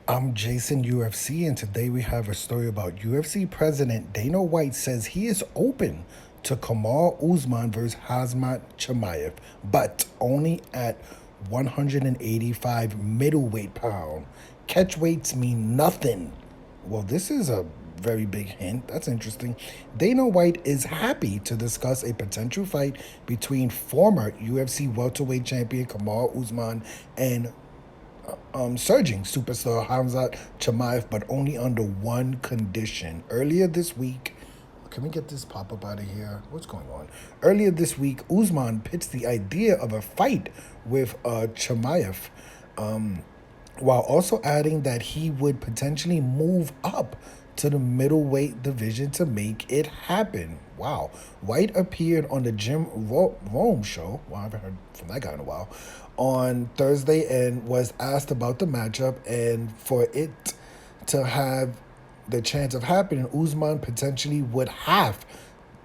I'm Jason UFC, and today we have a story about UFC President Dana White says he is open to Kamaru Usman versus Khamzat Chimaev, but only at 185 middleweight pound. Catchweights mean nothing. Well, this is a very big hint. That's interesting. Dana White is happy to discuss a potential fight between former UFC welterweight champion Kamaru Usman and surging superstar Khamzat Chimaev, but only under one condition. Earlier this week, can we get this pop up out of here? What's going on? Earlier this week, Usman pitched the idea of a fight with Chimaev, while also adding that he would potentially move up to the middleweight division to make it happen. Wow. White appeared on the Jim Rome show. Well, I haven't heard from that guy in a while. On Thursday and was asked about the matchup, and for it to have the chance of happening, Usman potentially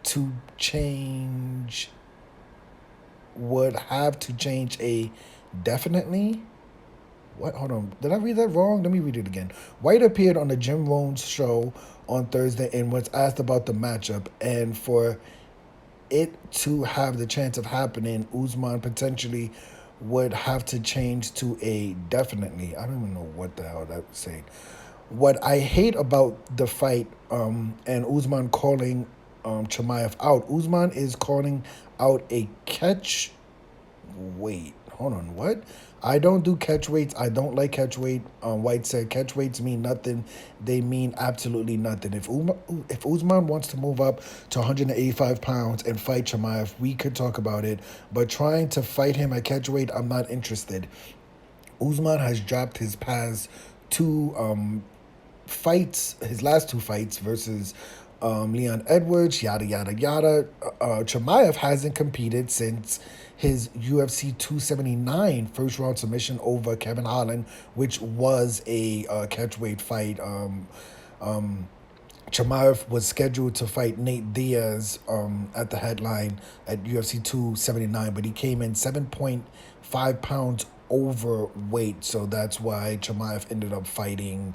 to change would have to change a definitely. What? Hold on. Did I read that wrong? Let me read it again. White appeared on the Jim Rohn's show on Thursday and was asked about the matchup, and for it to have the chance of happening, Usman potentially would have to change to a definitely. I don't even know what the hell that was saying. What I hate about the fight, and Usman calling Chimaev out, Usman is calling out a catch. Wait, hold on, what? I don't do catch weights. I don't like catch weight. White said catch weights mean nothing. They mean absolutely nothing. If Usman wants to move up to 185 pounds and fight Chimaev, we could talk about it. But trying to fight him at catch weight, I'm not interested. Usman has dropped his past two fights, his last two fights versus Leon Edwards, yada, yada, yada. Chimaev hasn't competed since his UFC 279 first round submission over Kevin Holland, which was a catchweight fight. Chimaev was scheduled to fight Nate Diaz at the headline at UFC 279, but he came in 7.5 pounds overweight, so that's why Chimaev ended up fighting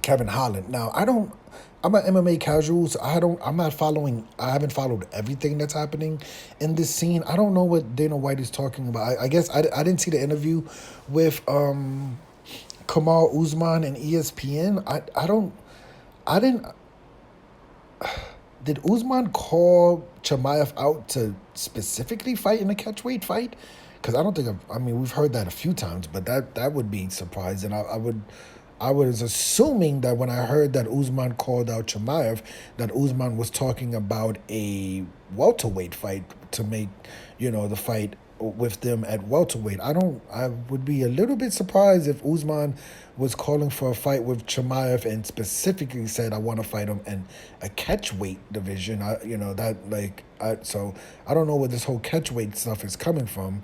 Kevin Holland. Now, I'm an MMA casual, so I haven't followed everything that's happening in this scene. I don't know what Dana White is talking about. I guess I didn't see the interview with Kamaru Usman and ESPN. I didn't, did Usman call Chimaev out to specifically fight in a catchweight fight? Because I don't think we've heard that a few times, but that would be surprising. I was assuming that when I heard that Usman called out Chimaev, that Usman was talking about a welterweight fight to make, the fight with them at welterweight. I would be a little bit surprised if Usman was calling for a fight with Chimaev and specifically said, I want to fight him in a catchweight division. So I don't know where this whole catchweight stuff is coming from.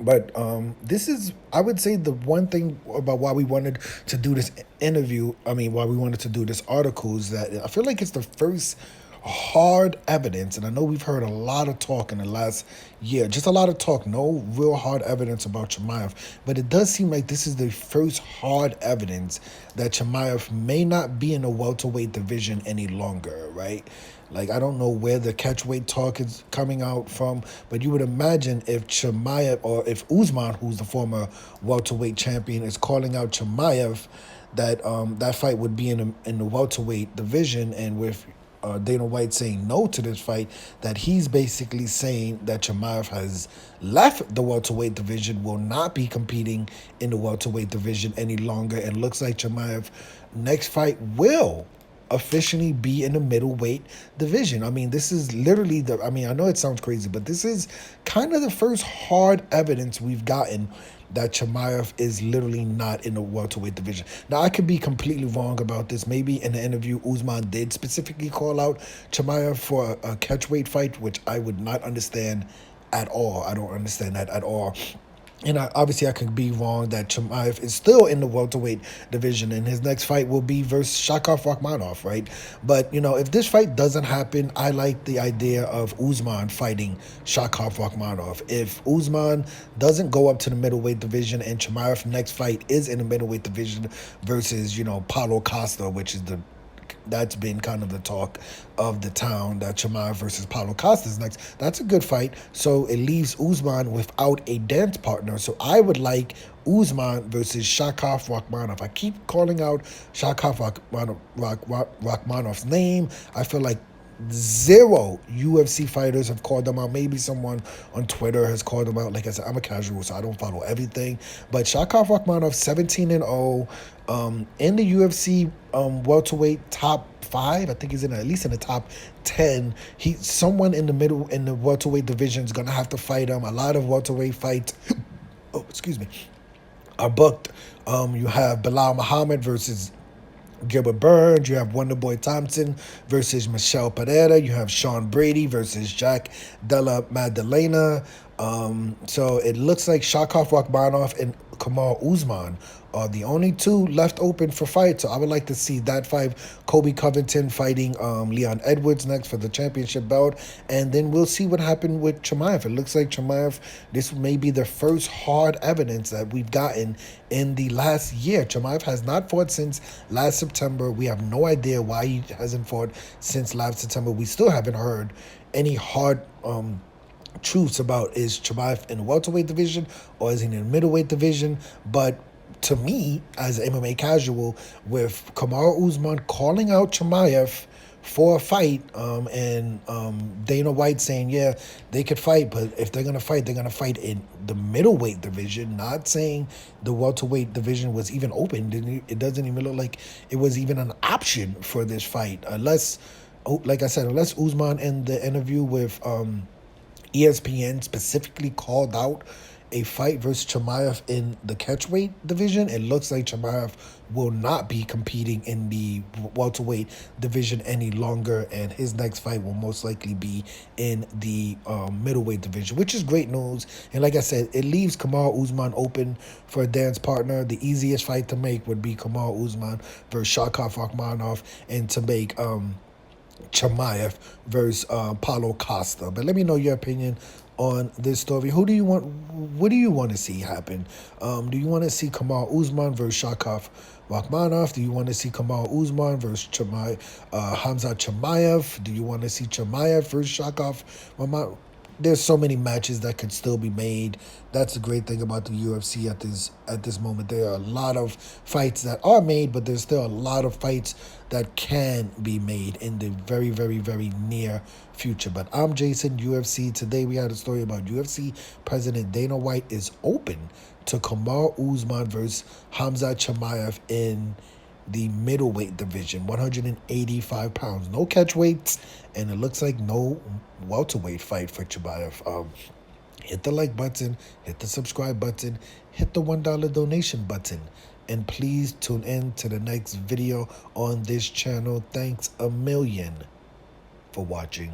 But this is, I would say, the one thing about why we wanted to do this why we wanted to do this article is that I feel like it's the first hard evidence, and I know we've heard a lot of talk in the last year, just a lot of talk, no real hard evidence about Chimaev, but it does seem like this is the first hard evidence that Chimaev may not be in the welterweight division any longer, right? Like, I don't know where the catchweight talk is coming out from, but you would imagine if Chimaev, or if Usman, who's the former welterweight champion, is calling out Chimaev, that that fight would be in the welterweight division, and with Dana White saying no to this fight, that he's basically saying that Chimaev has left the welterweight division, will not be competing in the welterweight division any longer, and looks like Chimaev next fight will officially be in the middleweight division. This is literally I know it sounds crazy, but this is kind of the first hard evidence we've gotten that Chimaev is literally not in the welterweight division. Now, I could be completely wrong about this. Maybe in the interview, Usman did specifically call out Chimaev for a catchweight fight, which I would not understand at all. I don't understand that at all. and obviously I could be wrong that Chimaev is still in the welterweight division, and his next fight will be versus Shakov Rakhmonov, right? But if this fight doesn't happen, I like the idea of Usman fighting Shakov Rakhmonov. If Usman doesn't go up to the middleweight division and Chimaev's next fight is in the middleweight division versus Paulo Costa, which is that's been kind of the talk of the town, that Chimaev versus Paulo Costa is next. That's a good fight. So it leaves Usman without a dance partner. So I would like Usman versus Shakov Rakhmonov. I keep calling out Shakov Rakhmonov's name. I feel like zero UFC fighters have called them out. Maybe someone on Twitter has called them out. Like I said, I'm a casual, so I don't follow everything. But Shakov Rakhmonov, 17-0, in the UFC welterweight top 5. I think he's at least in the top 10. Someone in the middle in the welterweight division is gonna have to fight him. A lot of welterweight fights. Oh, excuse me. Are booked. You have Bilal Muhammad versus Gilbert Burns. You have Wonderboy Thompson versus Michelle Pereira. You have Sean Brady versus Jack Della Maddalena. So it looks like Shakov Rakhmonov and Kamaru Usman are the only two left open for fight. So I would like to see that fight. Kobe Covington fighting Leon Edwards next for the championship belt. And then we'll see what happened with Chimaev. It looks like Chimaev, this may be the first hard evidence that we've gotten in the last year. Chimaev has not fought since last September. We have no idea why he hasn't fought since last September. We still haven't heard any hard truths about, is Chimaev in the welterweight division or is he in the middleweight division. But to me, as an MMA casual, with Kamaru Usman calling out Chimaev for a fight, and Dana White saying, yeah, they could fight, but if they're going to fight in the middleweight division, not saying the welterweight division was even open. It doesn't even look like it was even an option for this fight, unless, like I said, unless Usman in the interview with ESPN specifically called out a fight versus Chimaev in the catchweight division. It looks like Chimaev will not be competing in the welterweight division any longer, and his next fight will most likely be in the middleweight division, which is great news. And like I said, it leaves Kamaru Usman open for a dance partner. The easiest fight to make would be Kamaru Usman versus Shakov Rakhmonov, and to make Chimaev versus Paulo Costa. But let me know your opinion on this story. What do you want to see happen? Do you want to see Kamaru Usman versus Shakov Rakhmonov? Do you want to see Kamaru Usman versus Khamzat Chimaev? Do you want to see Chimaev versus Shakov Rakhmonov? There's so many matches that could still be made. That's the great thing about the UFC at this moment. There are a lot of fights that are made, but there's still a lot of fights that can be made in the very, very, very near future. But I'm Jason, UFC. Today we had a story about UFC President Dana White is open to Kamaru Usman versus Khamzat Chimaev in the middleweight division, 185 pounds. No catch weights, and it looks like no welterweight fight for Chimaev. Hit the like button, hit the subscribe button, hit the $1 donation button, and please tune in to the next video on this channel. Thanks a million for watching.